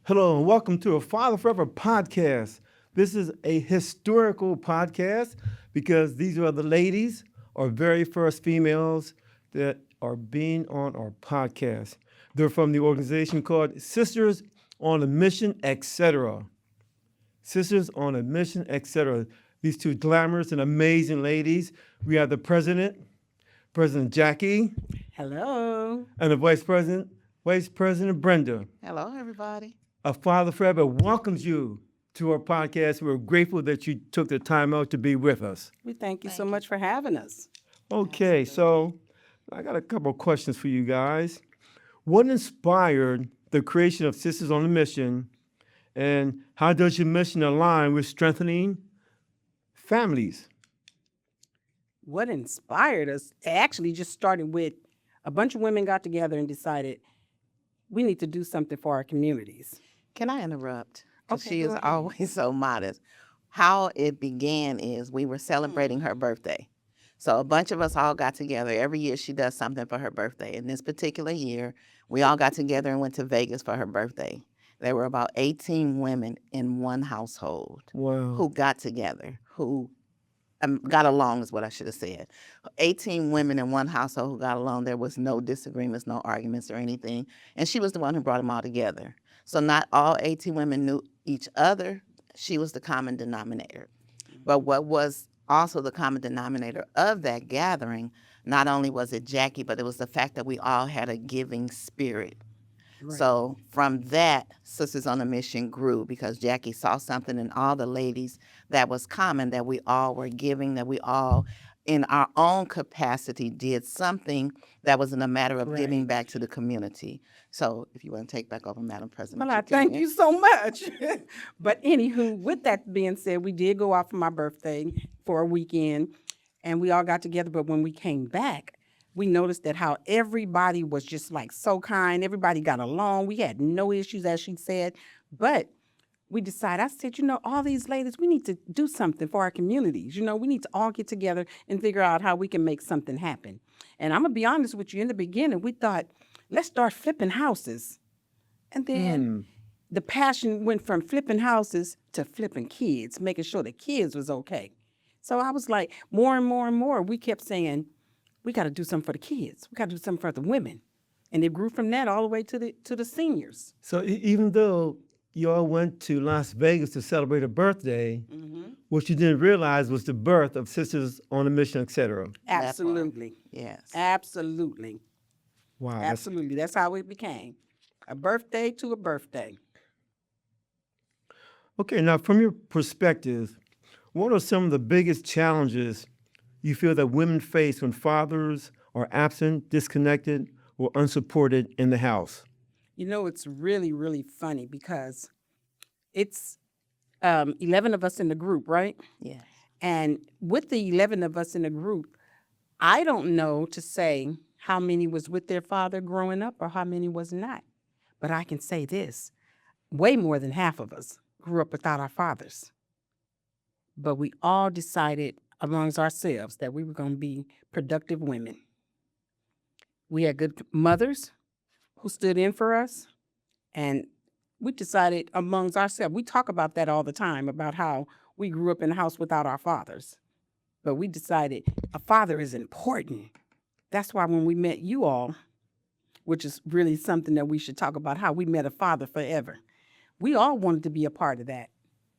Hello and welcome to a Father Forever podcast. This is a historical podcast because these are the ladies, our very first females that are being on our podcast. They're from the organization called Sisters on a Mission, etc. Sisters on a Mission, etc. These two glamorous and amazing ladies. We have the president, President Jackie, Hello. and the Vice President Brenda. Hello, everybody. A Father Forever welcomes you to our podcast. We're grateful that you took the time out to be with us. We thank you so Thank you. much for having us. Okay, so I got a couple of questions for you guys. What inspired the creation of Sisters on a Mission, and how does your mission align with strengthening families? What inspired us? It actually just started with a bunch of women got together and decided we need to do something for our communities. Can I interrupt? 'Cause Okay, she go is ahead. always so modest. How it began is we were celebrating her birthday. So a bunch of us all got together. Every year she does something for her birthday. In this particular year, we all got together and went to Vegas for her birthday. There were about 18 women in one household Wow. who got together, who got along is what I should have said. 18 women in one household who got along. There was no disagreements, no arguments or anything. And she was the one who brought them all together. So not all 18 women knew each other. She was the common denominator. But what was also the common denominator of that gathering, not only was it Jackie, but it was the fact that we all had a giving spirit. Right. So from that, Sisters on a Mission grew because Jackie saw something in all the ladies that was common, that we all were giving, that we all, in our own capacity, did something that was in a matter of giving Right. back to the community. So if you want to take back over, Madam President. Well, I can. thank you so much. But anywho, with that being said, we did go out for my birthday for a weekend, and we all got together. But when we came back, we noticed that how everybody was just like so kind. Everybody got along. We had no issues, as she said. But we decided, I said, all these ladies, we need to do something for our communities. We need to all get together and figure out how we can make something happen. And I'm going to be honest with you, in the beginning, we thought, let's start flipping houses. And then the passion went from flipping houses to flipping kids, making sure the kids was okay. So I was like, more and more and more, we kept saying, we got to do something for the kids. We got to do something for the women. And it grew from that all the way to the seniors. So even though you all went to Las Vegas to celebrate her birthday, what you didn't realize was the birth of Sisters on a Mission, etc. part. Absolutely. Yes. Absolutely. Wow. that's- Absolutely. That's how it became. A birthday to a birthday. Okay, now from your perspective, what are some of the biggest challenges you feel that women face when fathers are absent, disconnected, or unsupported in the house? It's really, really funny because it's 11 of us in the group, right? Yes. And with the 11 of us in the group, I don't know to say how many was with their father growing up or how many was not. But I can say this, way more than half of us grew up without our fathers. But we all decided amongst ourselves that we were going to be productive women. We had good mothers who stood in for us, and we decided amongst ourselves, we talk about that all the time, about how we grew up in a house without our fathers. But we decided a father is important. That's why when we met you all, which is really something that we should talk about, how we met a father forever. We all wanted to be a part of that.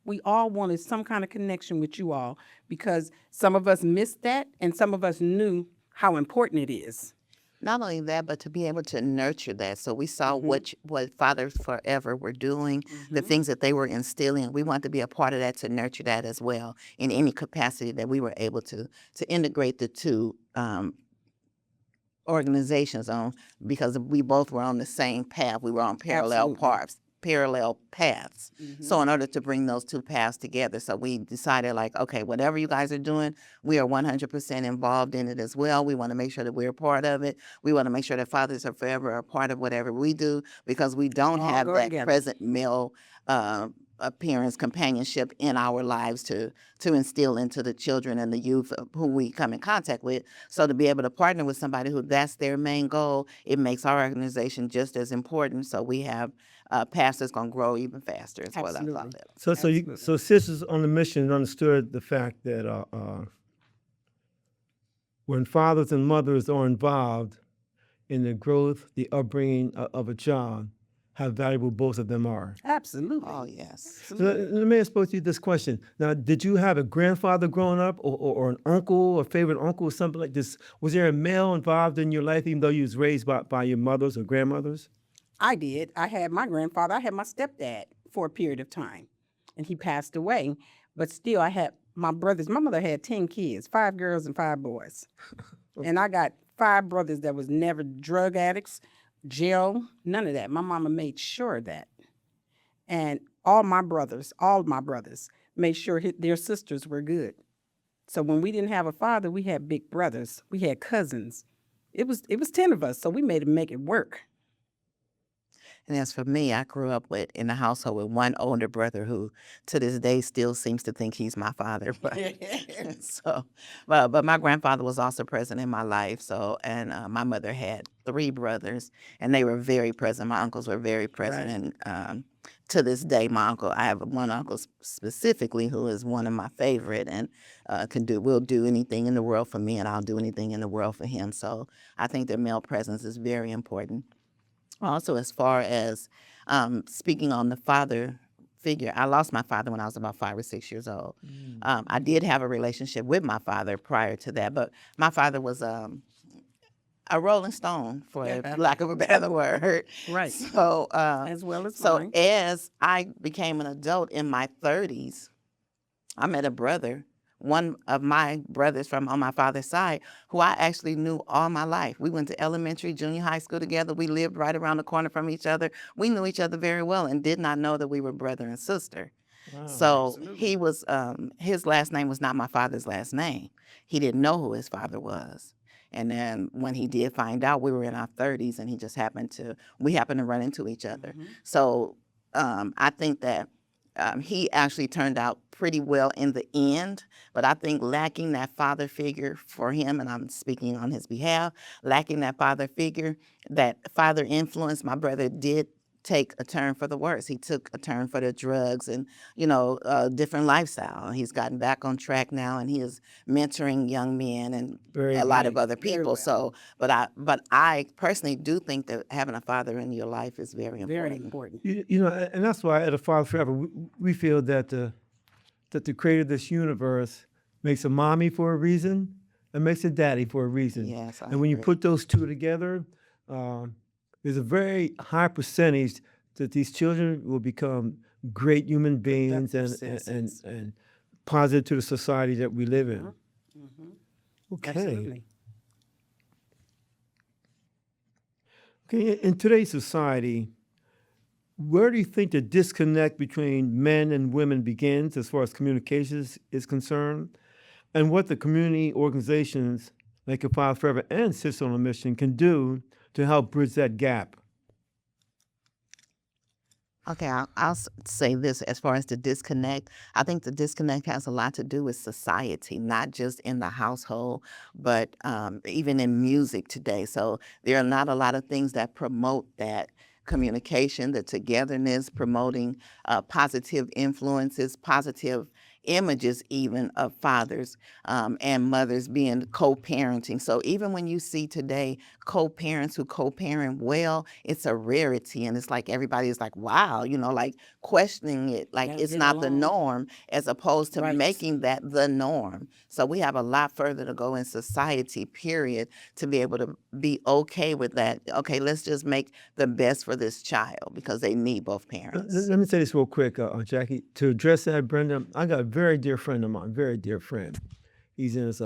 We all wanted some kind of connection with you all because some of us missed that and some of us knew how important it is. Not only that, but to be able to nurture that. So we saw what Fathers Forever were doing, the things that they were instilling. We wanted to be a part of that, to nurture that as well in any capacity that we were able to integrate the two organizations on, because we both were on the same path. We were on parallel paths. So in order to bring those two paths together, so we decided like, okay, whatever you guys are doing, we are 100% involved in it as well. We want to make sure that we're a part of it. We want to make sure that Fathers Are Forever are a part of whatever we do, because we don't All have go that together. present male parents' companionship in our lives to instill into the children and the youth who we come in contact with. So to be able to partner with somebody who that's their main goal, it makes our organization just as important. So we have pastors going to grow even faster. Is what I Absolutely. thought. That. So Sisters on the Mission understood the fact that when fathers and mothers are involved in the growth, the upbringing of a child, how valuable both of them are. Absolutely. Oh yes. So let me pose you this question. Now, did you have a grandfather growing up or an uncle, a favorite uncle or something like this? Was there a male involved in your life even though you was raised by your mothers or grandmothers? I did. I had my grandfather. I had my stepdad for a period of time, and he passed away. But still, I had my brothers. My mother had 10 kids, 5 girls and 5 boys. And I got 5 brothers that was never drug addicts, jail, none of that. My mama made sure of that. And all my brothers, made sure their sisters were good. So when we didn't have a father, we had big brothers. We had cousins. It was 10 of us, so we made it make it work. And as for me, I grew up in a household with one older brother who, to this day, still seems to think he's my father. But but my grandfather was also present in my life. So, and my mother had 3 brothers, and they were very present. My uncles were very present, Right. and to this day, I have one uncle specifically who is one of my favorite, and will do anything in the world for me, and I'll do anything in the world for him. So, I think that male presence is very important. Also, as far as speaking on the father figure, I lost my father when I was about 5 or 6 years old. I did have a relationship with my father prior to that, but my father was a rolling stone, for lack of a better word. Right. So, As well as so mine. as I became an adult in my 30s, I met a brother, one of my brothers from on my father's side, who I actually knew all my life. We went to elementary, junior high school together. We lived right around the corner from each other. We knew each other very well and did not know that we were brother and sister. So he was, his last name was not my father's last name. He didn't know who his father was. And then when he did find out, we were in our 30s, and we happened to run into each other. So I think that he actually turned out pretty well in the end, but I think lacking that father figure for him, and I'm speaking on his behalf, lacking that father figure, that father influence, my brother did take a turn for the worse. He took a turn for the drugs and, different lifestyle. He's gotten back on track now, and he is mentoring young men and Very a lot good. of other people. well. So, but I personally do think that having a father in your life is very important. Very important. And that's why at A Father Forever, we feel that the creator of this universe makes a mommy for a reason and makes a daddy for a reason. Yes, I and when you agree. put those two together, there's a very high percentage that these children will become great human beings and positive to the society that we live in. Okay. Absolutely. Okay, in today's society, where do you think the disconnect between men and women begins as far as communications is concerned? And what the community organizations like A Father Forever and Sisters on a Mission can do to help bridge that gap? Okay, I'll say this as far as the disconnect. I think the disconnect has a lot to do with society, not just in the household, but even in music today. So there are not a lot of things that promote that communication, the togetherness, promoting positive influences, positive images even of fathers and mothers being co-parenting. So even when you see today co-parents who co-parent well, it's a rarity, and it's like everybody is like, wow, like questioning it, like Gotta it's get not the along. norm, as opposed to Right. making that the norm. So we have a lot further to go in society, period, to be able to be okay with that. Okay, let's just make the best for this child because they need both parents. Let me say this real quick, Jackie. To address that, Brenda, I got a very dear friend of mine, very dear friend. He's in his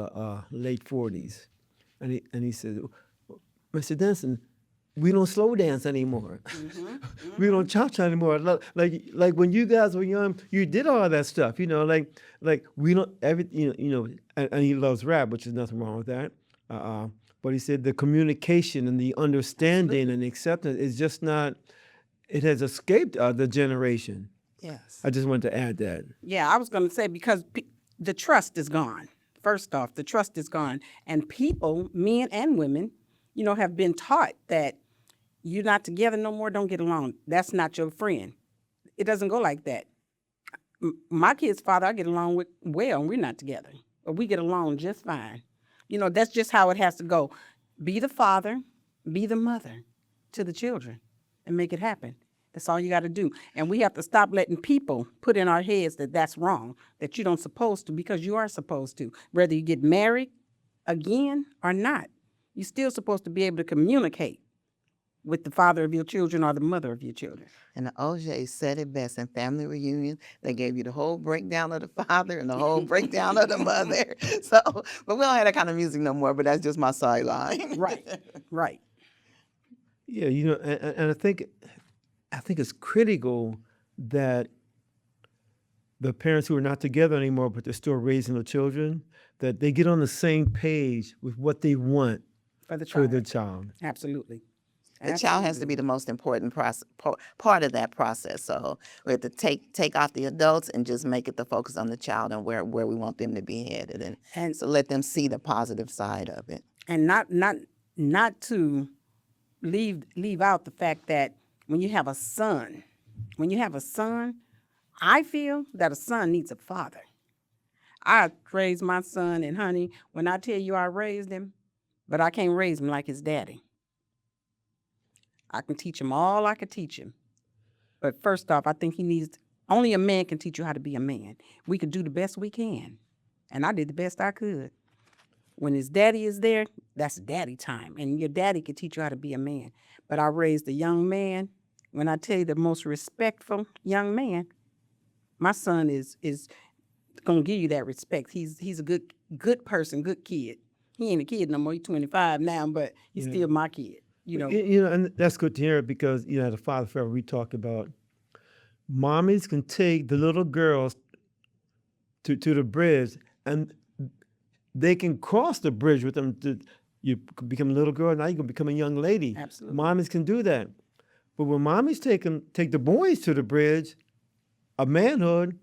late 40s. And he said, Mr. Denson, we don't slow dance anymore. We don't cha-cha anymore. Like when you guys were young, you did all that stuff, like we don't and he loves rap, which is nothing wrong with that. But he said the communication and the understanding and the acceptance is just not. It has escaped the generation. Yes. I just wanted to add that. Yeah, I was going to say because the trust is gone. First off, the trust is gone. And people, men and women, have been taught that you're not together no more, don't get along. That's not your friend. It doesn't go like that. My kid's father, I get along with well, and we're not together. But we get along just fine. That's just how it has to go. Be the father, be the mother to the children, and make it happen. That's all you got to do. And we have to stop letting people put in our heads that that's wrong, that you don't supposed to, because you are supposed to. Whether you get married again or not, you're still supposed to be able to communicate with the father of your children or the mother of your children. And the OJ said it best in family reunion. They gave you the whole breakdown of the father and the whole breakdown of the mother. So, but we don't have that kind of music no more. But that's just my sideline. Right, right. Yeah, and I think it's critical that the parents who are not together anymore, but they're still raising the children, that they get on the same page with what they want For the for child. their child. Absolutely. The child has to be the most important part of that process. So we have to take out the adults and just make it the focus on the child and where we want them to be headed, and so let them see the positive side of it. And not to leave out the fact that when you have a son, I feel that a son needs a father. I raised my son, and honey, when I tell you I raised him, but I can't raise him like his daddy. I can teach him all I could teach him. But first off, I think only a man can teach you how to be a man. We could do the best we can. And I did the best I could. When his daddy is there, that's daddy time. And your daddy can teach you how to be a man. But I raised a young man. When I tell you the most respectful young man, my son is gonna give you that respect. He's a good person, good kid. He ain't a kid no more. He's 25 now, but he's still my kid. And that's good to hear because at the Father Forever we talk about mommies can take the little girls to the bridge and they can cross the bridge with them. You become a little girl, now you can become a young lady. Absolutely. Mommies can do that. But when mommies take the boys to the bridge of manhood,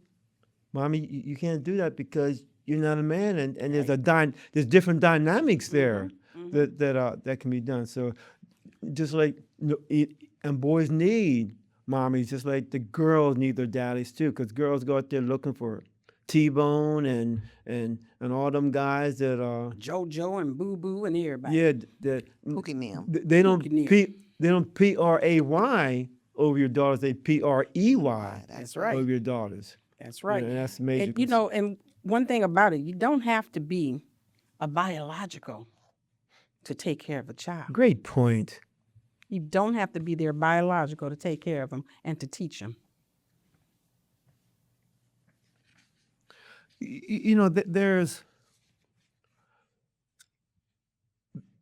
mommy, you can't do that because you're not a man, and there's different dynamics there that can be done. So just like and boys need mommies, just like the girls need their daddies too, because girls go out there looking for T-Bone and all them guys that are JoJo and Boo Boo and everybody. yeah that Pookie Nim. they don't Pookie they don't PRAY over your daughters, they PREY That's right. over your daughters. That's right. And that's major. And, and one thing about it, you don't have to be a biological to take care of a child. Great point. You don't have to be their biological to take care of them and to teach them.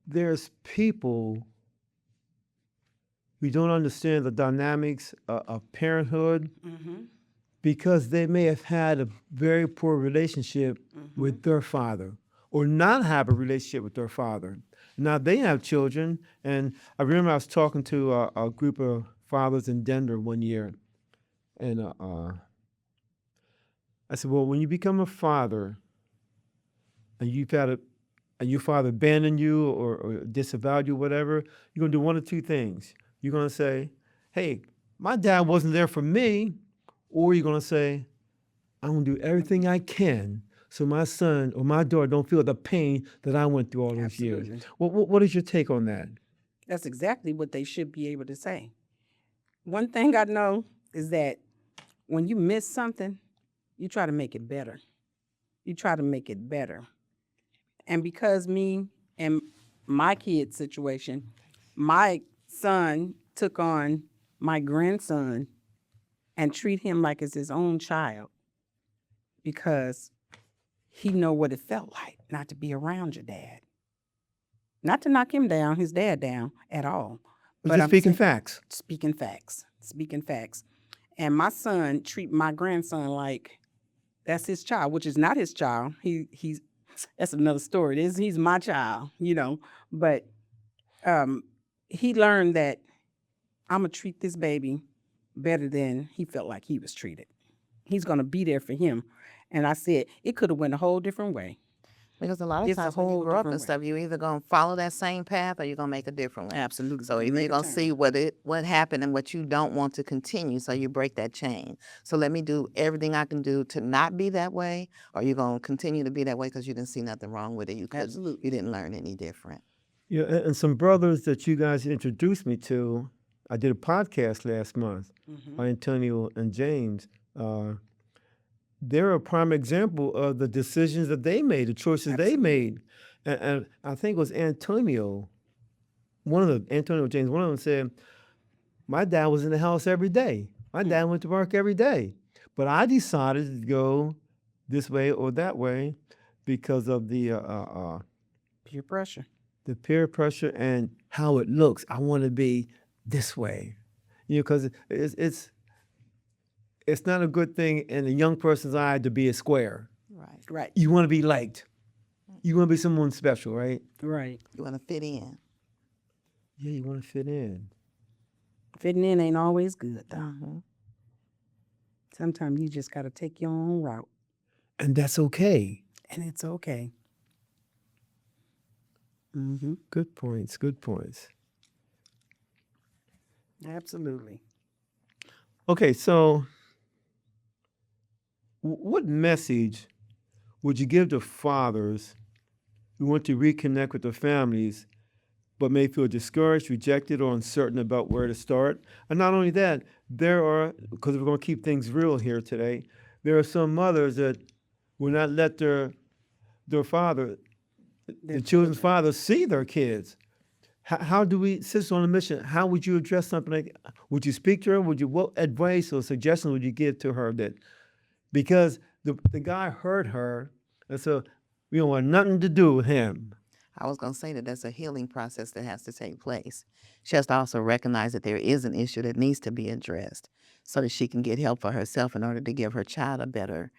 There's people who don't understand the dynamics of parenthood because they may have had a very poor relationship with their father or not have a relationship with their father. Now they have children, and I remember I was talking to a group of fathers in Denver one year, and I said, well, when you become a father and your father abandoned you or disavowed you, whatever, you're going to do one of two things. You're going to say, hey, my dad wasn't there for me, or you're going to say, I'm going to do everything I can so my son or my daughter don't feel the pain that I went through all those years. What is your take on that? That's exactly what they should be able to say. One thing I know is that when you miss something, you try to make it better. You try to make it better. And because me and my kid's situation, my son took on my grandson and treat him like it's his own child because he know what it felt like not to be around your dad. Not to knock him down, his dad down at all. But just speaking facts. Speaking facts. And my son treat my grandson like that's his child, which is not his child. He's that's another story. He's my child, But he learned that I'm gonna treat this baby better than he felt like he was treated. He's going to be there for him. And I said, it could have went a whole different way. Because a lot of It's a times when you whole grow up and different way. stuff, you either gonna follow that same path or you're gonna make a different one. Absolutely. So either Make you're a gonna turn. see what happened and what you don't want to continue, so you break that chain. So let me do everything I can do to not be that way, or you're gonna continue to be that way because you didn't see nothing wrong with it. You Absolutely. didn't learn any different. Yeah, and some brothers that you guys introduced me to, I did a podcast last month, Antonio and James. Uh, they're a prime example of the decisions that they made, the choices they made. And I think it was Antonio, Antonio James, one of them said, my dad was in the house every day. My dad went to work every day. But I decided to go this way or that way because of Peer pressure. the peer pressure and how it looks. I want to be this way, because it's not a good thing in a young person's eye to be a square. Right. Right. You want to be liked. You want to be someone special, right? Right. You want to fit in. Yeah, you want to fit in. Fitting in ain't always good, though. Mm-hmm. Sometimes you just got to take your own route, And that's okay. and it's okay. Mm-hmm. Good points. Good points. Absolutely. Okay, so what message would you give to fathers who want to reconnect with their families but may feel discouraged, rejected, or uncertain about where to start? And not only that, because we're going to keep things real here today, there are some mothers that will not let their father, the children's father, see their kids. How do we, Sister on a Mission, how would you address something like, would you speak to her? What advice or suggestions would you give to her that, because the guy hurt her, and so we don't want nothing to do with him. I was going to say that that's a healing process that has to take place. She has to also recognize that there is an issue that needs to be addressed so that she can get help for herself in order to give her child a better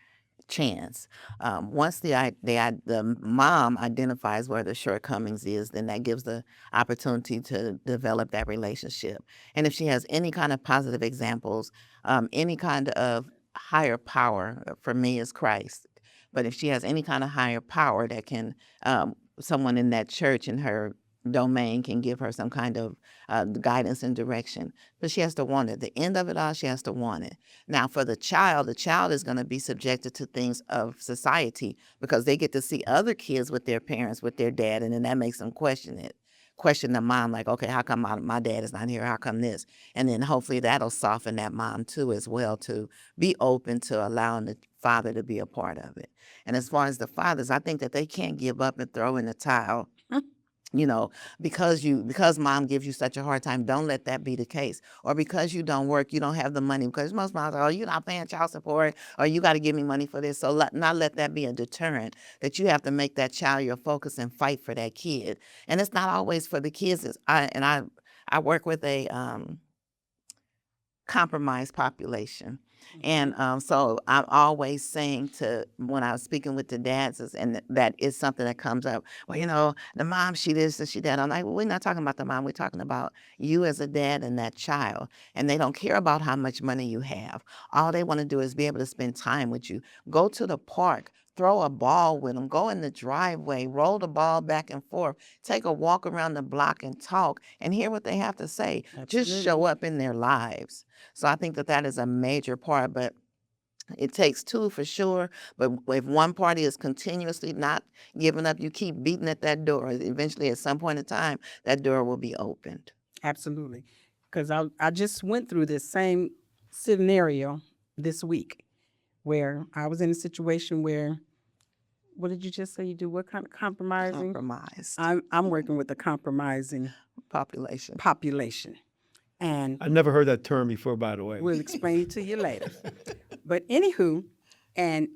chance. Once the mom identifies where the shortcomings is, then that gives the opportunity to develop that relationship. And if she has any kind of positive examples, any kind of higher power, for me is Christ. But if she has any kind of higher power that can, someone in that church in her domain can give her some kind of guidance and direction. But she has to want it. The end of it all, she has to want it. Now, for the child is going to be subjected to things of society because they get to see other kids with their parents, with their dad, and then that makes them question it. Question the mom, like, okay, how come my dad is not here? How come this? And then hopefully that'll soften that mom too as well, to be open to allowing the father to be a part of it. And as far as the fathers, I think that they can't give up and throw in the towel. Because mom gives you such a hard time, don't let that be the case. Or because you don't work, you don't have the money. Because most moms are, you're not paying child support, or you got to give me money for this. So not let that be a deterrent, that you have to make that child your focus and fight for that kid. And it's not always for the kids. I work with a compromised population. And so I'm always saying when I was speaking with the dads, and that is something that comes up, well, the mom, she this and she that. I'm like, well, we're not talking about the mom. We're talking about you as a dad and that child. And they don't care about how much money you have. All they want to do is be able to spend time with you. Go to the park. Throw a ball with them, go in the driveway, roll the ball back and forth, take a walk around the block and talk and hear what they have to say. Just show up in their lives. So I think that is a major part, but it takes two for sure. But if one party is continuously not giving up, you keep beating at that door. Eventually, at some point in time, that door will be opened. Absolutely. Because I just went through this same scenario this week where I was in a situation where, what did you just say you do? What kind of compromising? Compromised I'm working with a compromising population. And I never heard that term before, by the way. we'll explain it to you later. But anywho, and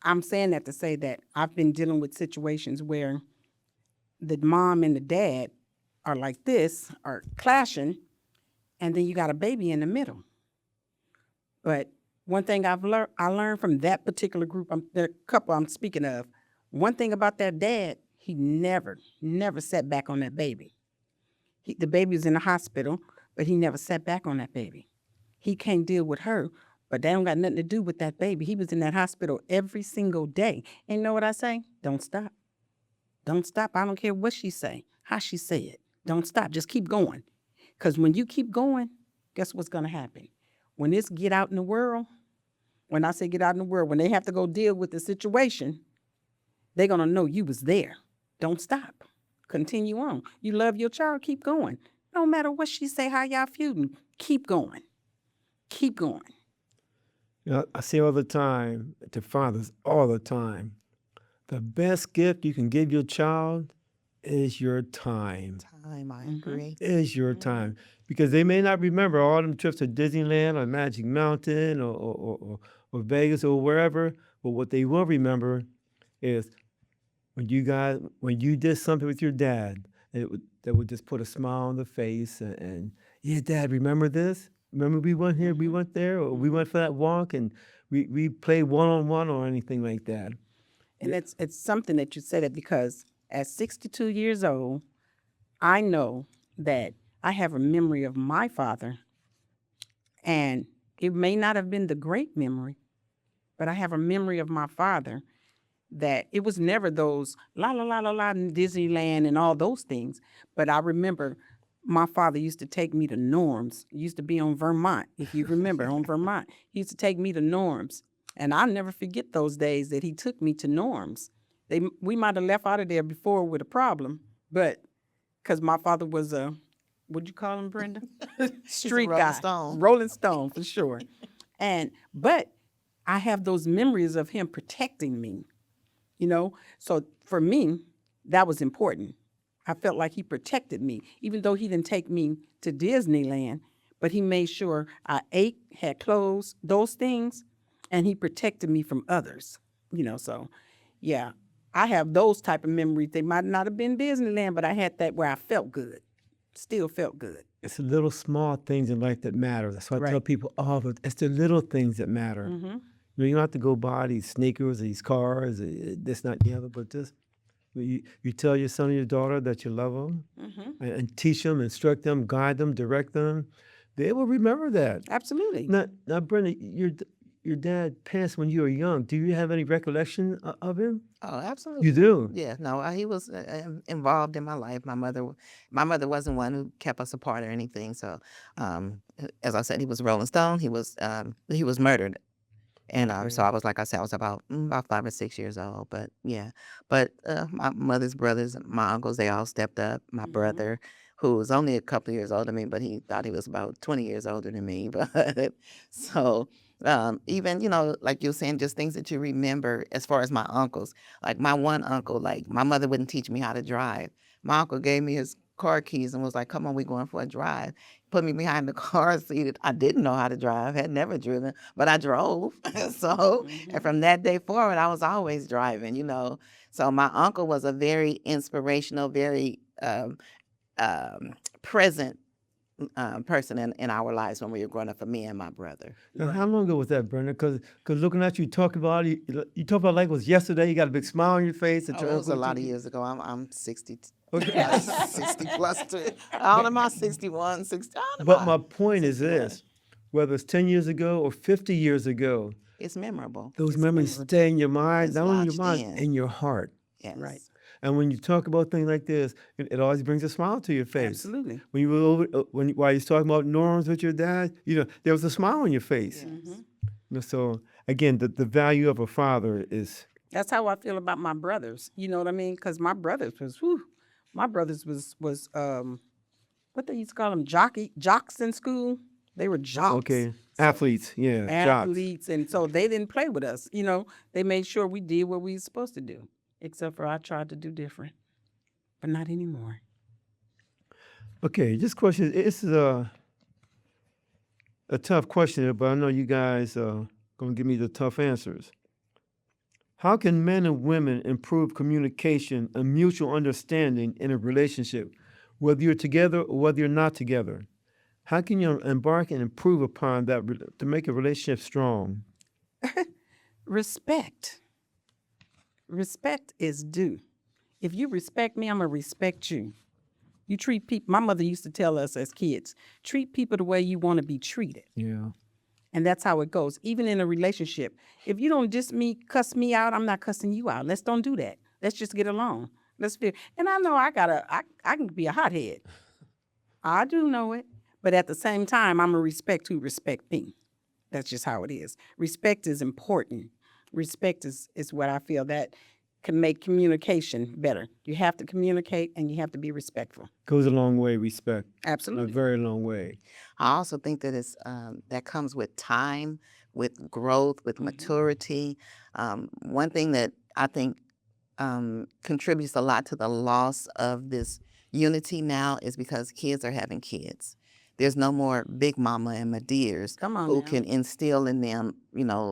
I'm saying that to say that I've been dealing with situations where the mom and the dad are like this, are clashing, and then you got a baby in the middle. But one thing I learned from that particular group, the couple I'm speaking of, one thing about that dad, he never sat back on that baby. The baby was in the hospital, but he never sat back on that baby. He can't deal with her, but that don't got nothing to do with that baby. He was in that hospital every single day. And you know what I say? Don't stop. Don't stop. I don't care what she say, how she say it. Don't stop. Just keep going. Because when you keep going, guess what's going to happen? When this get out in the world, when I say get out in the world, when they have to go deal with the situation, they're going to know you was there. Don't stop. Continue on. You love your child, keep going. No matter what she say, how y'all feuding, keep going. Keep going. You know, I say all the time to fathers, all the time, the best gift you can give your child is your time. Time, I agree. Is your time. Because they may not remember all them trips to Disneyland or Magic Mountain or Vegas or wherever, but what they will remember is when you did something with your dad, that would just put a smile on the face and yeah, Dad, remember this? Remember we went here, we went there, or we went for that walk and we played one-on-one or anything like that. And it's something that you said it because at 62 years old, I know that I have a memory of my father, and it may not have been the great memory, but I have a memory of my father that it was never those la la la la la in Disneyland and all those things. But I remember my father used to take me to Norms. It used to be on Vermont, if you remember, on Vermont. He used to take me to Norms. And I'll never forget those days that he took me to Norms. We might have left out of there before with a problem, but because my father was a, what'd you call him, Brenda? Street Rolling guy. Stone. Rolling Stone, for sure. But I have those memories of him protecting me, you know? So for me, that was important. I felt like he protected me, even though he didn't take me to Disneyland, but he made sure I ate, had clothes, those things, and he protected me from others, you know? So, yeah, I have those type of memories. They might not have been Disneyland, but I had that where I felt good, still felt good. It's the little small things in life that matter. That's why I tell Right. people, it's the little things that matter. You know, you don't have to go buy these sneakers, these cars, this, not the other, but just you tell your son or your daughter that you love them and teach them, instruct them, guide them, direct them. They will remember that. Absolutely. Now, Brenda, your dad passed when you were young. Do you have any recollection of him? Oh, absolutely. You do? Yeah, no, he was involved in my life. My mother wasn't one who kept us apart or anything. So, as I said, he was Rolling Stone. He was murdered. And so I was, like I said, I was about 5 or 6 years old. But yeah, but my mother's brothers, my uncles, they all stepped up. My brother, who was only a couple of years older than me, but he thought he was about 20 years older than me. But so even, like you were saying, just things that you remember as far as my uncles. Like my one uncle, like my mother wouldn't teach me how to drive. My uncle gave me his car keys and was like, "Come on, we're going for a drive." Put me behind the car seat. I didn't know how to drive, had never driven, but I drove. So, and from that day forward, I was always driving. So my uncle was a very inspirational, very present person in our lives when we were growing up, for me and my brother. Now, how long ago was that, Brenda? Because looking at you talk about it, you talk about like it was yesterday. You got a big smile on your face. And Oh, it was a lot of years ago. I'm 60. Okay. 60 plus to, I don't know about 61, 60. I don't know But my about point is 61. this: whether it's 10 years ago or 50 years ago, It's memorable. those memories stay in your mind, It's not only in your lodged mind, in. in your heart. Yes. Right. And when you talk about things like this, it always brings a smile to your face. Absolutely. When you were over, while you was talking about norms with your dad, there was a smile on your face. So again, the value of a father is. That's how I feel about my brothers. You know what I mean? Because my brothers was what they used to call them, jocks in school. They were jocks. Okay, athletes, yeah, jocks. Athletes, and so they didn't play with us. They made sure we did what we were supposed to do. Except for I tried to do different, but not anymore. Okay, this question, this is a tough question, but I know you guys are going to give me the tough answers. How can men and women improve communication and mutual understanding in a relationship, whether you're together or whether you're not together? How can you embark and improve upon that to make a relationship strong? Respect. Respect is due. If you respect me, I'm going to respect you. You treat people. My mother used to tell us as kids, treat people the way you want to be treated. Yeah. And that's how it goes. Even in a relationship, if you don't just cuss me out, I'm not cussing you out. Let's don't do that. Let's just get along. Let's feel. And I know I can be a hothead. I do know it. But at the same time, I'm a respect who respect me. That's just how it is. Respect is important. Respect is what I feel that can make communication better. You have to communicate and you have to be respectful. Goes a long way, respect. A Absolutely. very long way. I also think that it's that comes with time, with growth, with maturity. One thing that I think contributes a lot to the loss of this unity now is because kids are having kids. There's no more big mama and my dears Come on who now. can instill in them,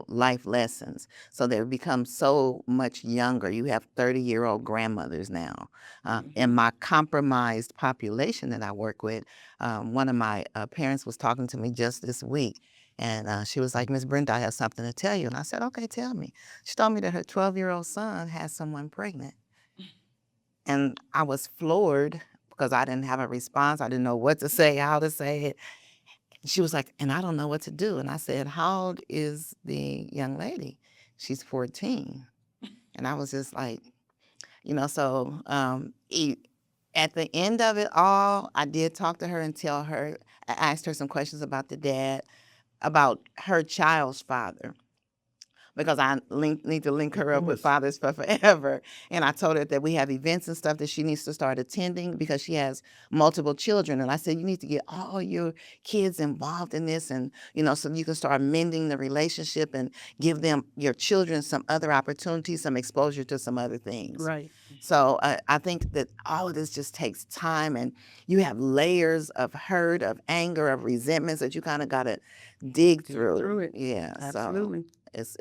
life lessons. So they've become so much younger. You have 30-year-old grandmothers now. In my compromised population that I work with, one of my parents was talking to me just this week. And she was like, Miss Brenda, I have something to tell you. And I said, okay, tell me. She told me that her 12-year-old son has someone pregnant. And I was floored because I didn't have a response. I didn't know what to say, how to say it. She was like, and I don't know what to do. And I said, how old is the young lady? She's 14. And I was just like, so at the end of it all, I did talk to her and tell her, I asked her some questions about the dad, about her child's father, because I need to link her up with Fathers for Forever. And I told her that we have events and stuff that she needs to start attending because she has multiple children. And I said, you need to get all your kids involved in this, and, so you can start mending the relationship and give them, your children, some other opportunities, some exposure to some other things. Right. So I think that all of this just takes time, and you have layers of hurt, of anger, of resentments that you kind of got to dig through. it. Yeah. Absolutely. So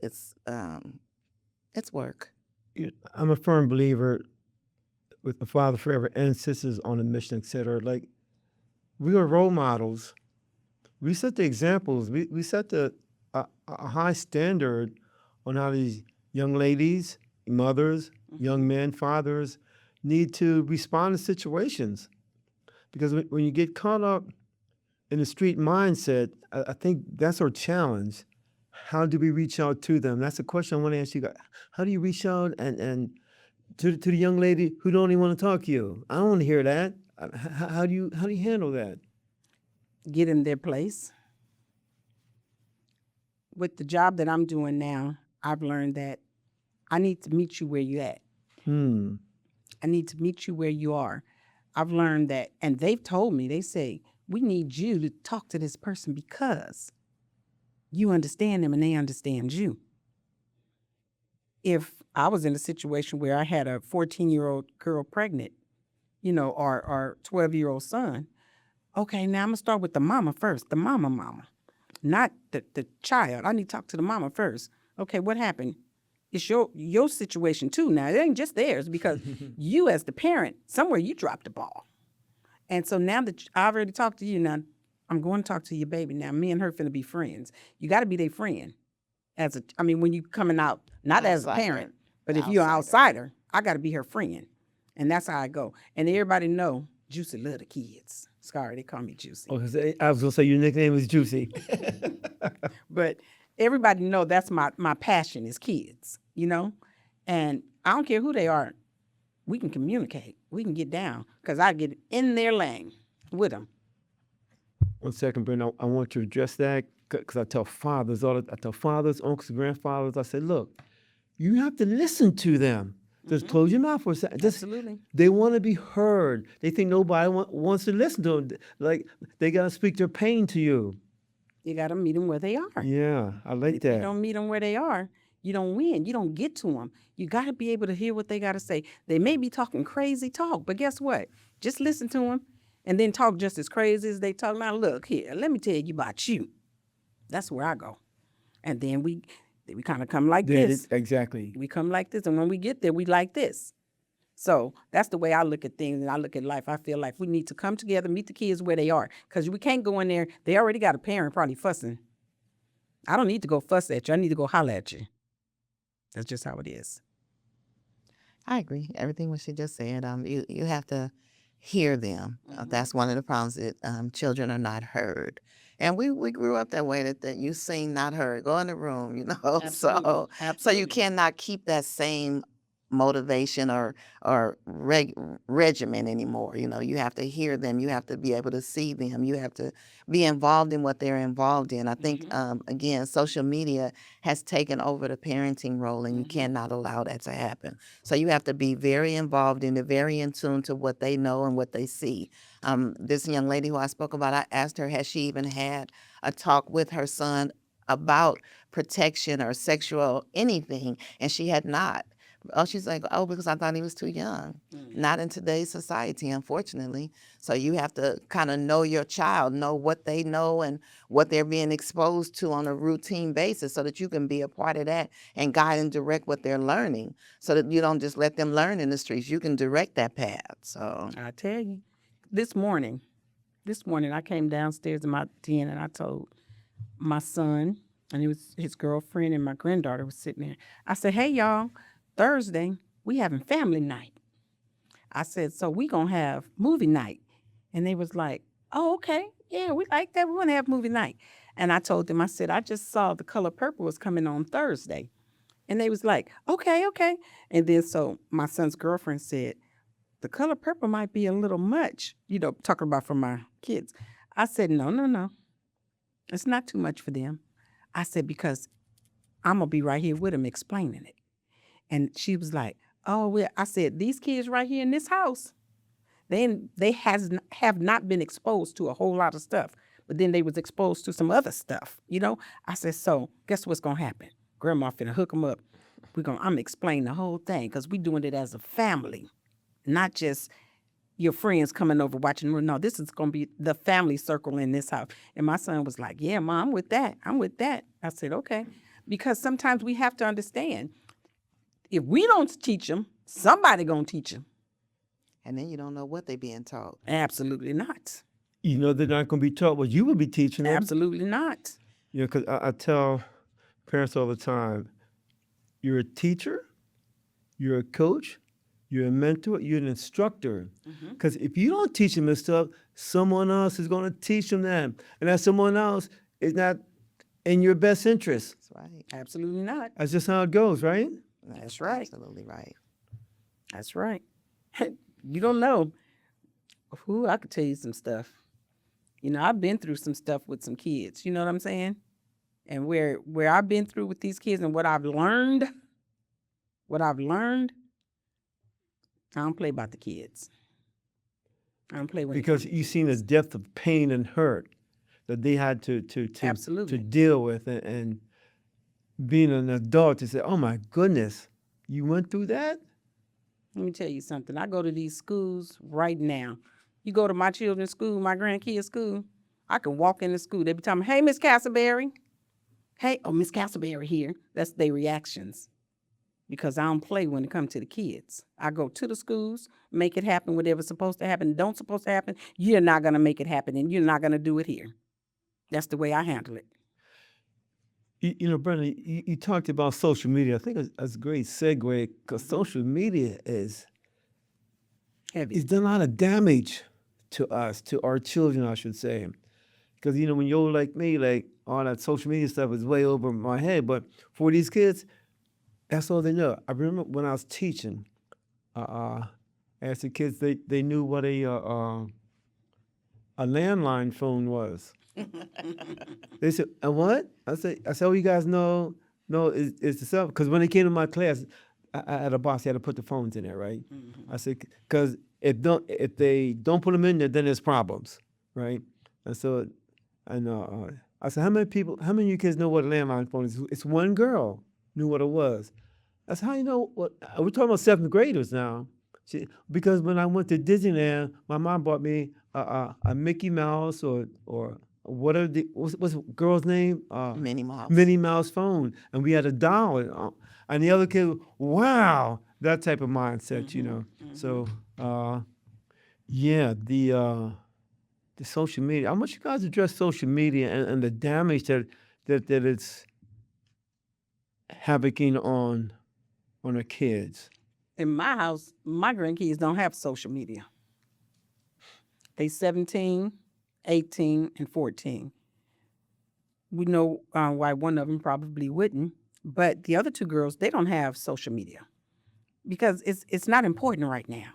it's work. I'm a firm believer with the Father Forever and Sisters on a Mission, etc. Like, we are role models. We set the examples. We set a high standard on how these young ladies, mothers, young men, fathers need to respond to situations. Because when you get caught up in the street mindset, I think that's our challenge. How do we reach out to them? That's a question I want to ask you guys. How do you reach out and to the young lady who don't even want to talk to you? I don't want to hear that. How do you handle that? Get in their place. With the job that I'm doing now, I've learned that I need to meet you where you're at. I need to meet you where you are. I've learned that, and they've told me, they say, we need you to talk to this person because you understand them and they understand you. If I was in a situation where I had a 14-year-old girl pregnant, or 12-year-old son, okay, now I'm going to start with the mama first, the mama, not the child. I need to talk to the mama first. Okay, what happened? It's your situation too now. It ain't just theirs because you as the parent, somewhere you dropped the ball. And so now that I already talked to you, now I'm going to talk to your baby. Now me and her finna be friends. You got to be their friend. When you coming out, not as a parent, but if you're an outsider, I got to be her friend. And that's how I go. And everybody know Juicy love the kids. Sorry, they call me Juicy. Oh, I was gonna say your nickname is Juicy. But everybody know that's my passion is kids, And I don't care who they are. We can communicate. We can get down because I get in their lane with them. 1 second, Brenda. I want you to address that because I tell fathers, uncles, grandfathers, I say, look, you have to listen to them. Just close your mouth for a second. Absolutely. They want to be heard. They think nobody wants to listen to them. Like, they got to speak their pain to you. You got to meet them where they are. Yeah, I like If that. you don't meet them where they are, you don't win. You don't get to them. You got to be able to hear what they got to say. They may be talking crazy talk, but guess what? Just listen to them and then talk just as crazy as they talk. Now, look here, let me tell you about you. That's where I go. And then we kind of come like this. Exactly. We come like this. And when we get there, we like this. So that's the way I look at things and I look at life. I feel like we need to come together, meet the kids where they are. Because we can't go in there. They already got a parent probably fussing. I don't need to go fuss at you. I need to go holler at you. That's just how it is. I agree. Everything what she just said. You have to hear them. That's one of the problems that children are not heard. And we grew up that way that you seen, not heard. Go in the room, you know. Absolutely. So Absolutely. you cannot keep that same motivation or regimen anymore. You know, you have to hear them. You have to be able to see them. You have to be involved in what they're involved in. I think again, social media has taken over the parenting role, and you cannot allow that to happen. So you have to be very involved in it, very in tune to what they know and what they see. This young lady who I spoke about, I asked her, has she even had a talk with her son about protection or sexual anything? And she had not. Oh, she's like, oh, because I thought he was too young. Not in today's society, unfortunately. So you have to kind of know your child, know what they know and what they're being exposed to on a routine basis so that you can be a part of that and guide and direct what they're learning so that you don't just let them learn in the streets. You can direct that path. So I tell you, this morning I came downstairs in my den and I told my son, and it was his girlfriend and my granddaughter was sitting there. I said, hey, y'all, Thursday, we having family night. I said, so we going to have movie night. And they was like, oh, okay. Yeah, we like that. We want to have movie night. And I told them, I said, I just saw The Color Purple was coming on Thursday. And they was like, okay, okay. And then so my son's girlfriend said, The Color Purple might be a little much, talking about for my kids. I said, no, no, no. It's not too much for them. I said, because I'm going to be right here with them explaining it. And she was like, oh, well, I said, these kids right here in this house, they have not been exposed to a whole lot of stuff, but then they was exposed to some other stuff, I said, so guess what's going to happen? Grandma finna hook them up. I'm explaining the whole thing because we doing it as a family, not just your friends coming over watching. No, this is going to be the family circle in this house. And my son was like, yeah, Mom, I'm with that. I'm with that. I said, okay. Because sometimes we have to understand, if we don't teach them, somebody going to teach them. and then you don't know what they're being taught. Absolutely not. You know they're not going to be taught what you will be teaching them. Absolutely not. You know, because I tell parents all the time, you're a teacher, you're a coach, you're a mentor, you're an instructor. Because if you don't teach them this stuff, someone else is going to teach them that. And that someone else is not in your best interest. That's right. Absolutely not. That's just how it goes, right? That's right. Absolutely right. That's right. You don't know. I could tell you some stuff. I've been through some stuff with some kids. You know what I'm saying? And where I've been through with these kids and what I've learned, I don't play about the kids. I don't play with Because you've seen the depth of pain and hurt that they had to Absolutely. deal with, and being an adult to say, oh my goodness, you went through that? Let me tell you something. I go to these schools right now. You go to my children's school, my grandkids' school, I can walk in the school. They be telling me, hey, Miss Castleberry. Hey, oh, Miss Castleberry here. That's their reactions. Because I don't play when it comes to the kids. I go to the schools, make it happen, whatever's supposed to happen, don't supposed to happen. You're not going to make it happen, and you're not going to do it here. That's the way I handle it. You know, Brenda, you talked about social media. I think that's a great segue, because social media is Heavy. it's done a lot of damage to us, to our children, I should say. Because, when you're like me, like all that social media stuff is way over my head. But for these kids, that's all they know. I remember when I was teaching, as the kids, they knew what a landline phone was. They said, "And what?" I said, "Oh, you guys know, no, it's the cell." Because when they came to my class, I had a boss. He had to put the phones in there, right? I said, "Because if they don't put them in there, then there's problems, right?" And so, I said, how many of you kids know what a landline phone is? It's one girl knew what it was. That's how you know what we're talking about. Seventh graders now, because when I went to Disneyland, my mom bought me a Mickey Mouse or what's the girl's name? Minnie Mouse. Minnie Mouse phone, and we had a doll, and the other kid, wow, that type of mindset, So, yeah, the social media. How much you guys address social media and the damage that it's having on our kids? In my house, my grandkids don't have social media. They 17, 18, and 14. We know why one of them probably wouldn't, but the other two girls, they don't have social media because it's not important right now.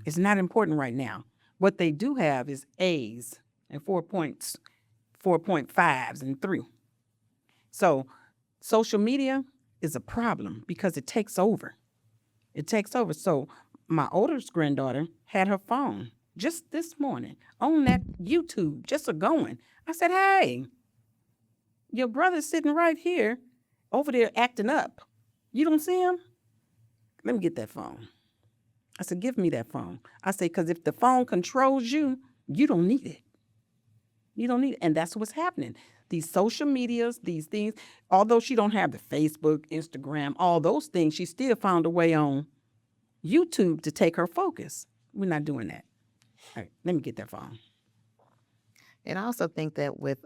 It's not important right now. What they do have is A's and 4.5s and 3. So social media is a problem because it takes over. It takes over. So my oldest granddaughter had her phone just this morning on that YouTube, just a going. I said, hey, your brother's sitting right here over there acting up. You don't see him? Let me get that phone. I said, give me that phone. I said, because if the phone controls you, you don't need it. You don't need it. And that's what's happening. These social medias, these things, although she don't have the Facebook, Instagram, all those things, she still found a way on YouTube to take her focus. We're not doing that. All right, let me get that phone. And I also think that with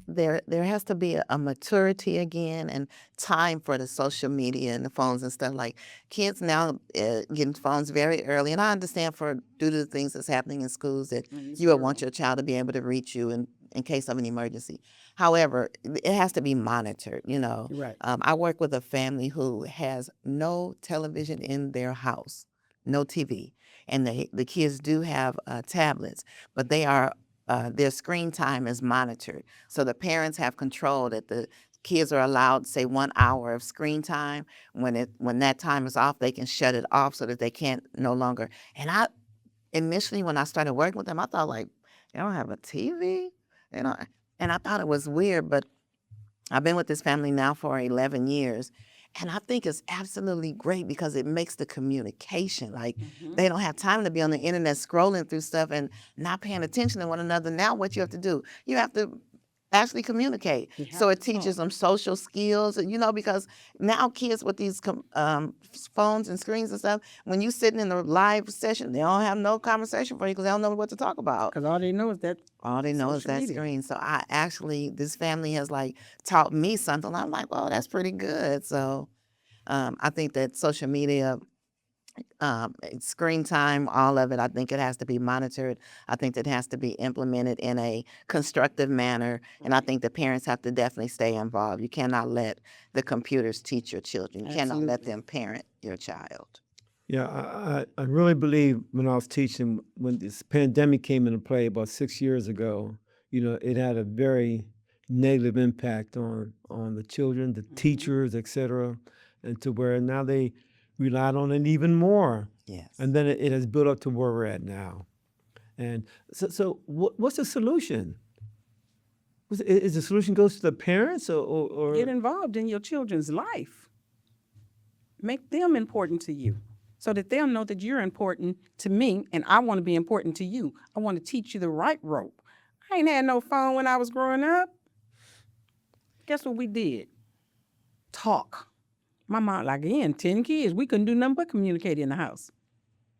there has to be a maturity again and time for the social media and the phones and stuff. Like kids now getting phones very early, and I understand due to the things that's happening in schools that you would want your child to be able to reach you in case of an emergency. However, it has to be monitored. Right. I work with a family who has no television in their house, no TV, and the kids do have tablets, but their screen time is monitored. So the parents have control that the kids are allowed, say, 1 hour of screen time. When that time is off, they can shut it off so that they can't no longer. And initially, when I started working with them, I thought, like, they don't have a TV? And I thought it was weird, but I've been with this family now for 11 years. And I think it's absolutely great because it makes the communication. Like they don't have time to be on the internet scrolling through stuff and not paying attention to one another. Now what you have to do, you have to actually communicate. So it teaches them social skills, because now kids with these phones and screens and stuff, when you sitting in a live session, they don't have no conversation for you because they don't know what to talk about. Because all they know is that Social screen. So this family has taught me something. I'm like, well, that's pretty good. So I think that social media, screen time, all of it, I think it has to be monitored. I think that it has to be implemented in a constructive manner. And I think the parents have to definitely stay involved. You cannot let the computers teach your children. You cannot let them parent your child. Yeah, I really believe when I was teaching, when this pandemic came into play about 6 years ago, it had a very negative impact on the children, the teachers, et cetera, and to where now they relied on it even more. Yes. And then it has built up to where we're at now. And so what's the solution? Is the solution goes to the parents or get involved in your children's life. Make them important to you so that they'll know that you're important to me and I want to be important to you. I want to teach you the right rope. I ain't had no phone when I was growing up. Guess what we did? Talk. My mom, 10 kids, we couldn't do nothing but communicate in the house.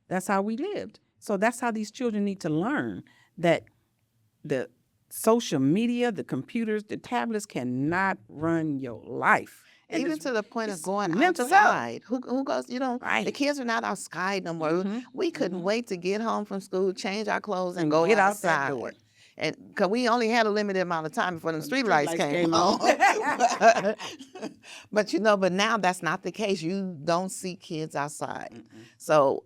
That's how we lived. So that's how these children need to learn that the social media, the computers, the tablets cannot run your life. And even to the point of going mental outside. Who goes, Right. The kids are not outside no more. We couldn't wait to get home from school, change our clothes, and go get out outside. that door. And because we only had a limited amount of time before the street lights came on. But but now that's not the case. You don't see kids outside. So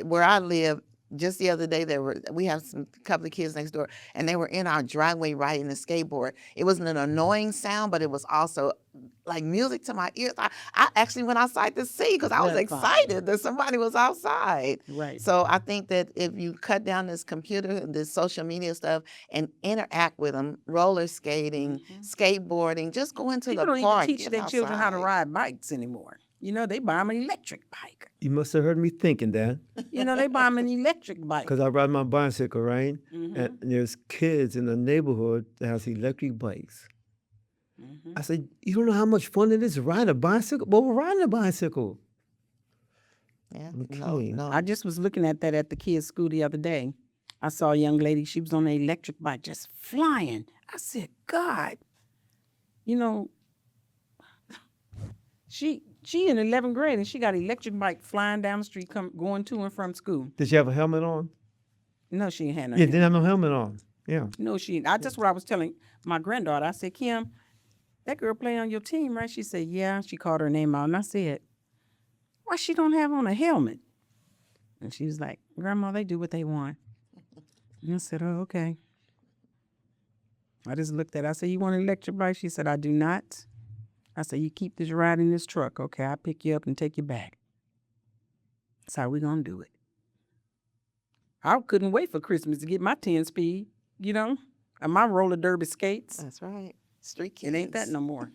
where I live, just the other day, we have a couple of kids next door, and they were in our driveway riding a skateboard. It wasn't an annoying sound, but it was also like music to my ears. I actually went outside to see because I was excited that somebody was outside. Right. So I think that if you cut down this computer, this social media stuff, and interact with them, roller skating, skateboarding, just go into People the don't park. even teach their children how to ride bikes anymore. They buy them an electric bike. You must have heard me thinking that. They buy them an electric bike. Because I ride my bicycle, right? And there's kids in the neighborhood that has electric bikes. I said, you don't know how much fun it is to ride a bicycle? Well, we're riding a bicycle. Yeah, No. I just was looking at that at the kids' school the other day. I saw a young lady, she was on an electric bike just flying. I said, God, she in 11th grade and she got an electric bike flying down the street going to and from school. Did she have a helmet on? No, she ain't had no Yeah, didn't helmet. have no helmet on. Yeah. No, she ain't. That's what I was telling my granddaughter. I said, Kim, that girl play on your team, right? She said, yeah. She called her name out. And I said, why she don't have on a helmet? And she was like, Grandma, they do what they want. And I said, oh, okay. I just looked at her. I said, you want an electric bike? She said, I do not. I said, you keep this ride in this truck. Okay, I'll pick you up and take you back. That's how we going to do it. I couldn't wait for Christmas to get my 10-speed, and my roller derby skates. That's right. Street kids. It ain't that no more.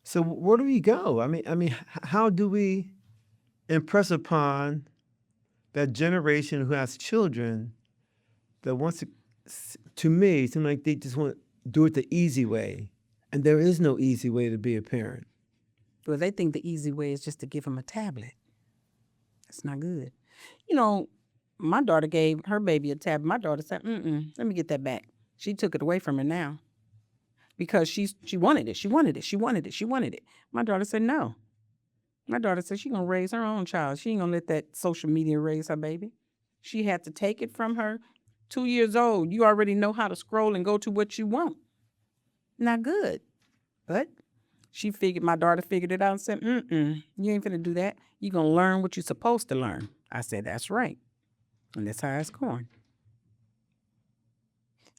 So where do we go? How do we impress upon that generation who has children that wants to me, it seems like they just want to do it the easy way. And there is no easy way to be a parent. Well, they think the easy way is just to give them a tablet. That's not good. My daughter gave her baby a tablet. My daughter said, let me get that back. She took it away from her now because she wanted it. She wanted it. She wanted it. She wanted it. My daughter said no. My daughter said she's going to raise her own child. She ain't going to let that social media raise her baby. She had to take it from her. 2 years old, you already know how to scroll and go to what you want. Not good. But my daughter figured it out and said, you ain't finna do that. You're going to learn what you're supposed to learn. I said, that's right. And that's how it's going.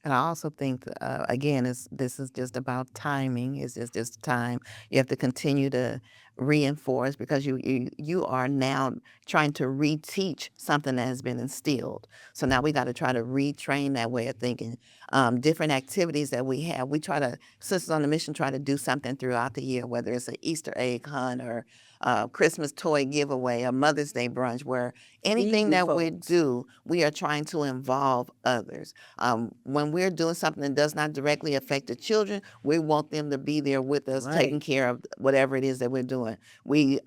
And I also think, again, this is just about timing. It's just time. You have to continue to reinforce because you are now trying to reteach something that has been instilled. So now we got to try to retrain that way of thinking. Different activities that we have, Sisters on the Mission try to do something throughout the year, whether it's an Easter egg hunt or Christmas toy giveaway, a Mother's Day brunch, where anything that we do, we are trying to involve others. When we're doing something that does not directly affect the children, we want them to be there with us, Right. taking care of whatever it is that we're doing. We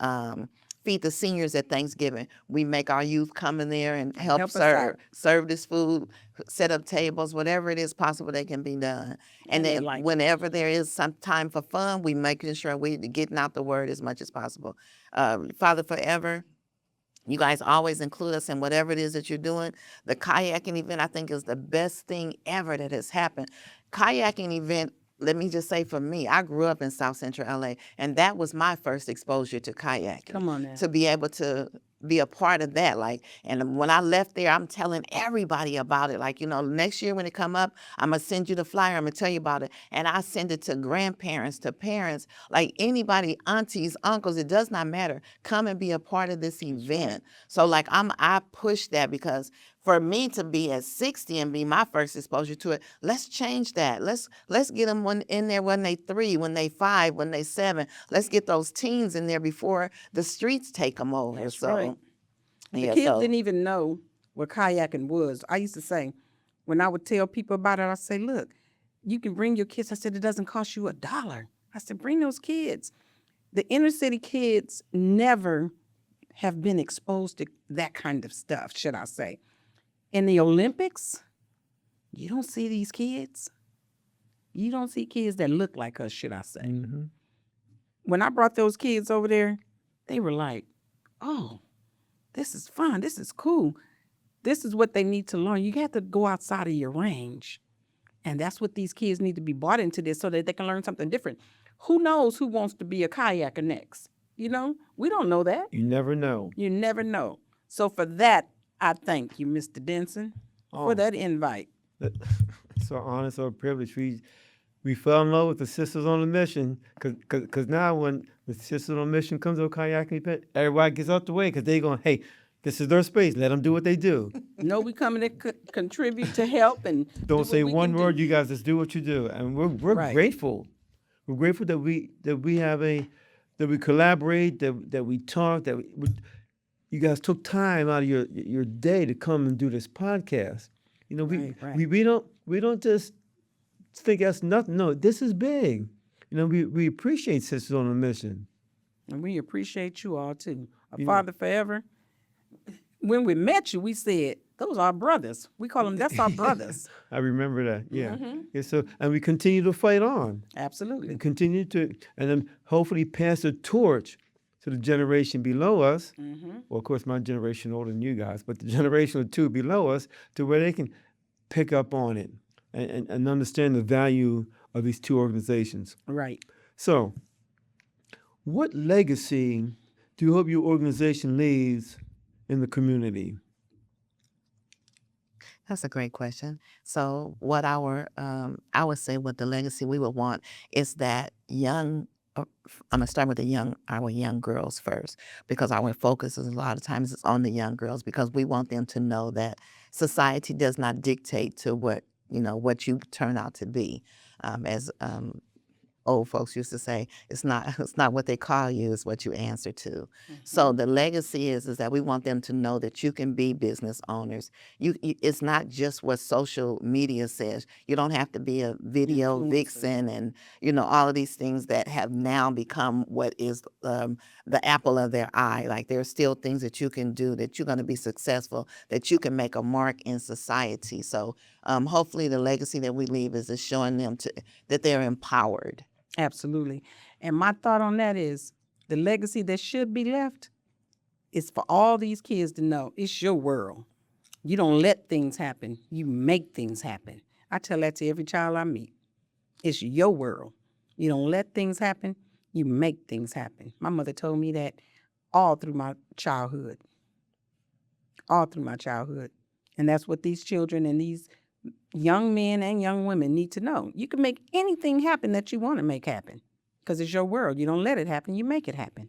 feed the seniors at Thanksgiving. We make our youth come in there and help Help us out. serve this food, set up tables, whatever it is possible that can be done. And they then like it. whenever there is some time for fun, we making sure we getting out the word as much as possible. Father Forever, you guys always include us in whatever it is that you're doing. The kayaking event, I think, is the best thing ever that has happened. Kayaking event, let me just say for me, I grew up in South Central LA, and that was my first exposure to kayaking. Come on now. To be able to be a part of that. And when I left there, I'm telling everybody about it. Next year when it come up, I'm going to send you the flyer. I'm going to tell you about it. And I send it to grandparents, to parents, anybody, aunties, uncles, it does not matter. Come and be a part of this event. So I push that because for me to be at 60 and be my first exposure to it, let's change that. Let's get them in there when they 3, when they 5, when they 7. Let's get those teens in there before the streets take them over. That's so, right. The yeah, kids so didn't even know what kayaking was. I used to say, when I would tell people about it, I say, look, you can bring your kids. I said, it doesn't cost you $1. I said, bring those kids. The inner city kids never have been exposed to that kind of stuff, should I say. In the Olympics, you don't see these kids. You don't see kids that look like us, should I say. Mm-hmm. When I brought those kids over there, they were like, oh, this is fun. This is cool. This is what they need to learn. You have to go outside of your range. And that's what these kids need to be brought into this so that they can learn something different. Who knows who wants to be a kayaker next? We don't know that. You never know. You never know. So for that, I thank you, Mr. Denson, for that invite. So honest or privilege. We fell in love with the Sisters on a Mission because now when the Sisters on a Mission comes to a kayaking event, everybody gets out the way because they're going, hey, this is their space. Let them do what they do. No, we coming to contribute to help and Don't say one word. Do. You guys just do what you do, and we're Right. grateful. We're grateful that we have that we collaborate, that we talk, you guys took time out of your day to come and do this podcast. Right. We don't just think that's nothing. No, this is big. We appreciate Sisters on a Mission. And we appreciate you all too. Father Forever. When we met you, we said, those are our brothers. We call them, that's our brothers. I remember that. Yeah. Mm-hmm. Yeah. So, and we continue to fight on. Absolutely. And continue to, and then hopefully pass the torch to the generation below us. Mm-hmm. Well, of course, my generation older than you guys, but the generation or two below us, to where they can pick up on it and understand the value of these two organizations. Right. So, what legacy do you hope your organization leaves in the community? That's a great question. So, what I would say, what the legacy we would want is that I'm gonna start with our young girls first, because our focus is a lot of times is on the young girls, because we want them to know that society does not dictate to what you turn out to be. As old folks used to say, it's not it's not what they call you, it's what you answer to. So the legacy is that we want them to know that you can be business owners. It's not just what social media says. You don't have to be a video Influencer. vixen and all of these things that have now become what is the apple of their eye. Like, there's still things that you can do, that you're going to be successful, that you can make a mark in society. So hopefully the legacy that we leave is just showing them that they're empowered. Absolutely. And my thought on that is the legacy that should be left is for all these kids to know it's your world. You don't let things happen, you make things happen. I tell that to every child I meet. It's your world. You don't let things happen, you make things happen. My mother told me that all through my childhood. All through my childhood. And that's what these children and these young men and young women need to know. You can make anything happen that you want to make happen, because it's your world. You don't let it happen, you make it happen.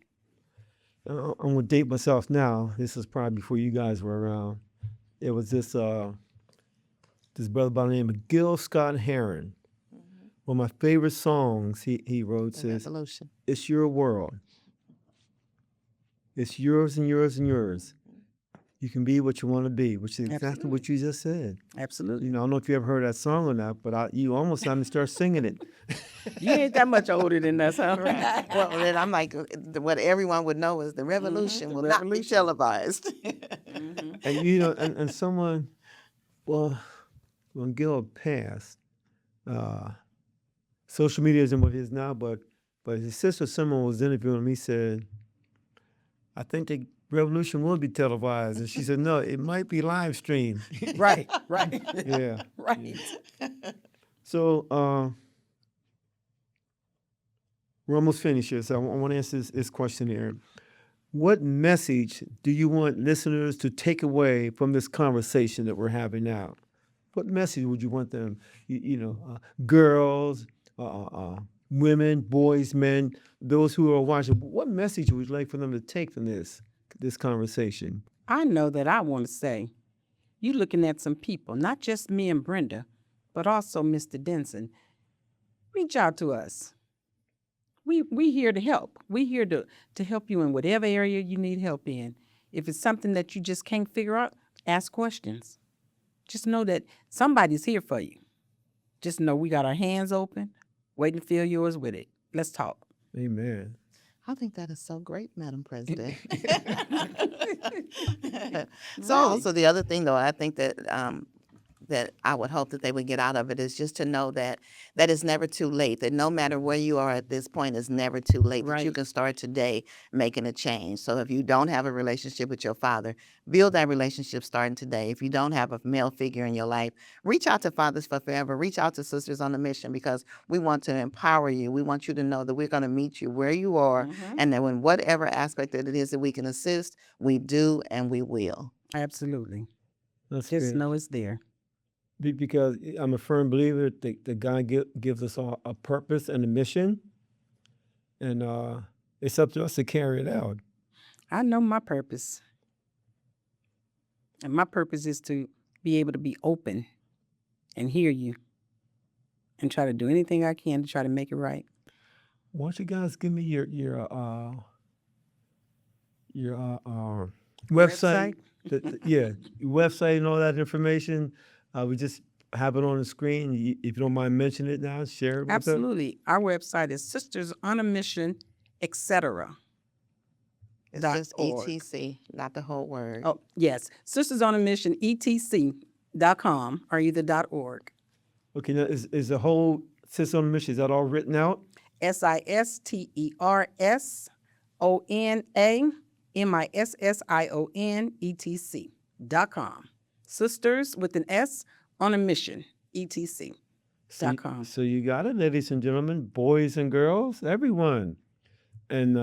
I'm gonna date myself now. This is probably before you guys were around. It was this brother by the name of Gil Scott Heron. One of my favorite songs he wrote The says, revolution. "It's your world. It's yours and yours and yours. You can be what you want to be," which is exactly what you just said. Absolutely. I don't know if you ever heard that song or not, but you almost had me start singing it. You ain't that much older than us, huh? Well, then I'm like, what everyone would know is the revolution will not be televised. And someone, well, when Gil passed, social media isn't what it is now, but his sister, someone was interviewing him. He said, "I think the revolution will be televised," and she said, "No, it might be live streamed." Right. Yeah. Right. So we're almost finished here, so I want to answer this question here. What message do you want listeners to take away from this conversation that we're having now? What message would you want them, girls, women, boys, men, those who are watching? What message would you like for them to take from this conversation? I know that I want to say, you looking at some people, not just me and Brenda, but also Mr. Denson. Reach out to us. We here to help. We here to help you in whatever area you need help in. If it's something that you just can't figure out, ask questions. Just know that somebody's here for you. Just know we got our hands open, waiting to fill yours with it. Let's talk. Amen. I think that is so great, Madam President. So also the other thing, though, I think that I would hope that they would get out of it is just to know that it's never too late, that no matter where you are at this point, it's never too late, that you Right. can start today making a change. So if you don't have a relationship with your father, build that relationship starting today. If you don't have a male figure in your life, reach out to Fathers for Forever, reach out to Sisters on a Mission, because we want to empower you. We want you to know that we're going to meet you where you are, and that in whatever aspect that it is that we can assist, we do and we will. Absolutely. That's Just great. know it's there. Because I'm a firm believer that God gives us all a purpose and a mission, and it's up to us to carry it out. I know my purpose. And my purpose is to be able to be open and hear you and try to do anything I can to try to make it right. Why don't you guys give me your website? Your website and all that information. We just have it on the screen. If you don't mind mentioning it now, share it with us. Absolutely. Our website is Sisters on a Mission, etc. It's Dot just org. ETC, not the whole word. Oh, yes. Sisters on a Mission, etc.com or either .org. Okay, now is the whole Sister on a Mission, is that all written out? SISTERS SistersOnAMISSIONETC.com. Sisters with an S on a mission, etc.com. So you got it, ladies and gentlemen, boys and girls, everyone. And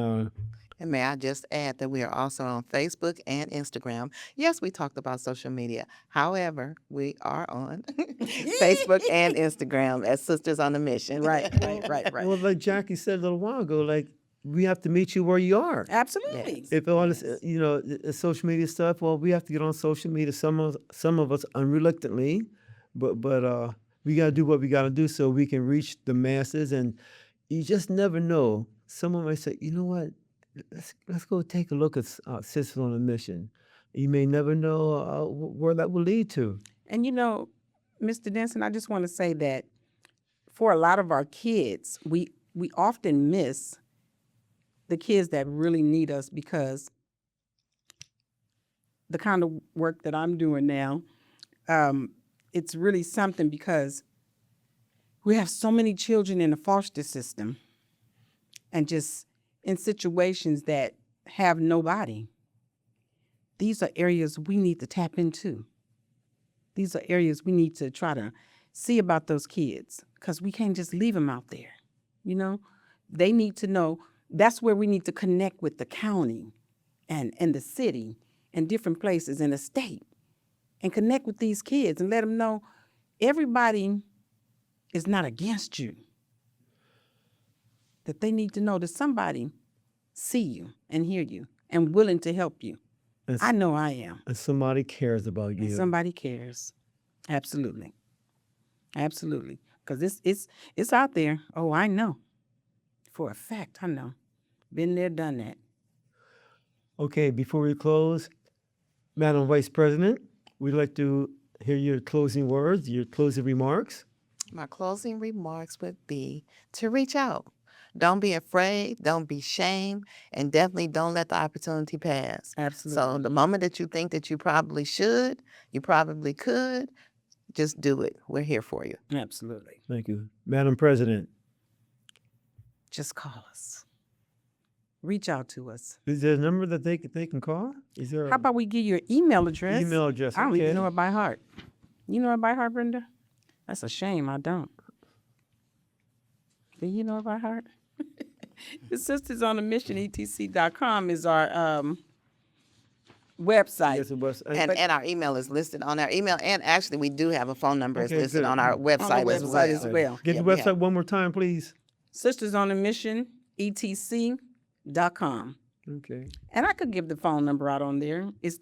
And may I just add that we are also on Facebook and Instagram. Yes, we talked about social media. However, we are on Facebook and Instagram as Sisters on a Mission. Right. well, like Jackie said a little while ago, like we have to meet you where you are. Absolutely. Yes. If all this, the social media stuff, well, we have to get on social media. Some of us unreluctantly, but we got to do what we got to do so we can reach the masses. And you just never know. Someone might say, you know what? Let's go take a look at Sisters on a Mission. You may never know where that will lead to. And Mr. Denson, I just want to say that for a lot of our kids, we often miss the kids that really need us, because the kind of work that I'm doing now, it's really something, because we have so many children in the foster system and just in situations that have nobody. These are areas we need to tap into. These are areas we need to try to see about those kids, because we can't just leave them out there. They need to know. That's where we need to connect with the county and the city and different places in the state, and connect with these kids and let them know everybody is not against you. That they need to know that somebody see you and hear you and willing to help you. I know I am. And somebody cares about you. And somebody cares. Absolutely. Absolutely. Because it's out there. Oh, I know. For a fact, I know. Been there, done that. Okay, before we close, Madam Vice President, we'd like to hear your closing words, your closing remarks. My closing remarks would be to reach out. Don't be afraid, don't be ashamed, and definitely don't let the opportunity pass. Absolutely. So the moment that you think that you probably should, you probably could, just do it. We're here for you. Absolutely. Thank you. Madam President, Just call us. Reach out to us. is there a number that they can call? Is there How about we give you an email address? email address? I don't Okay. even know it by heart. You know it by heart, Brenda? That's a shame I don't. Do you know it by heart? The Sisters on a Mission, etc.com is our website. Yes, it was. And our email is listed on our email. And actually, we do have a phone number Okay, is listed good. on our website, website as well. Get Yeah, the we website have- one more time, please. Sisters on a Mission, etc.com. Okay. And I could give the phone number out on there. It's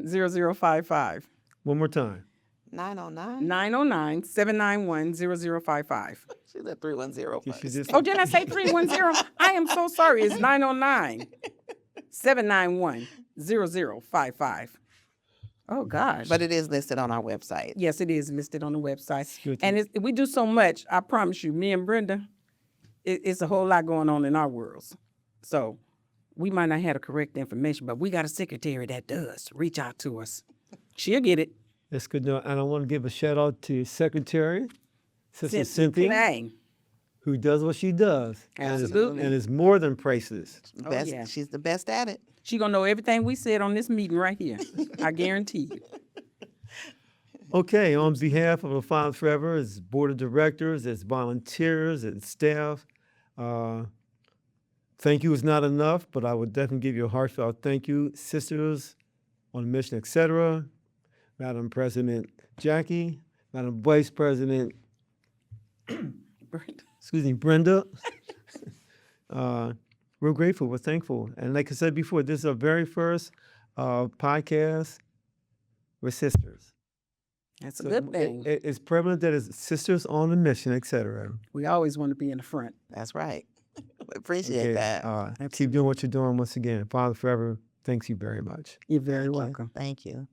310-791-0055. One more time. 909. 909-791-0055. She said 310 She first. just- Oh, didn't I say 310? I am so sorry. It's 909-791-0055. Oh, gosh. But it is listed on our website. Yes, it is listed on the website. Good. And we do so much, I promise you, me and Brenda, it's a whole lot going on in our worlds. So we might not have the correct information, but we got a secretary that does. Reach out to us. She'll get it. That's good. No, and I want to give a shout out to Secretary, Sister Cynthia, Clay. who does what she does. Absolutely. And is more than priceless. Oh, Best, yeah. She's the best at it. She gonna know everything we said on this meeting right here. I guarantee you. Okay, on behalf of the Fathers Forever, as board of directors, as volunteers, and staff, thank you is not enough, but I would definitely give you a heartfelt thank you, Sisters on a Mission, etc. Madam President Jackie, Madam Vice President, Brenda. We're grateful, we're thankful. And like I said before, this is our very first podcast with sisters. That's a So good thing. It's prevalent that it's Sisters on a Mission, etc. We always want to be in the front. That's right. We appreciate that. Keep doing what you're doing once again. Father Forever, thanks you very much. You're very Thank you. welcome. Thank you.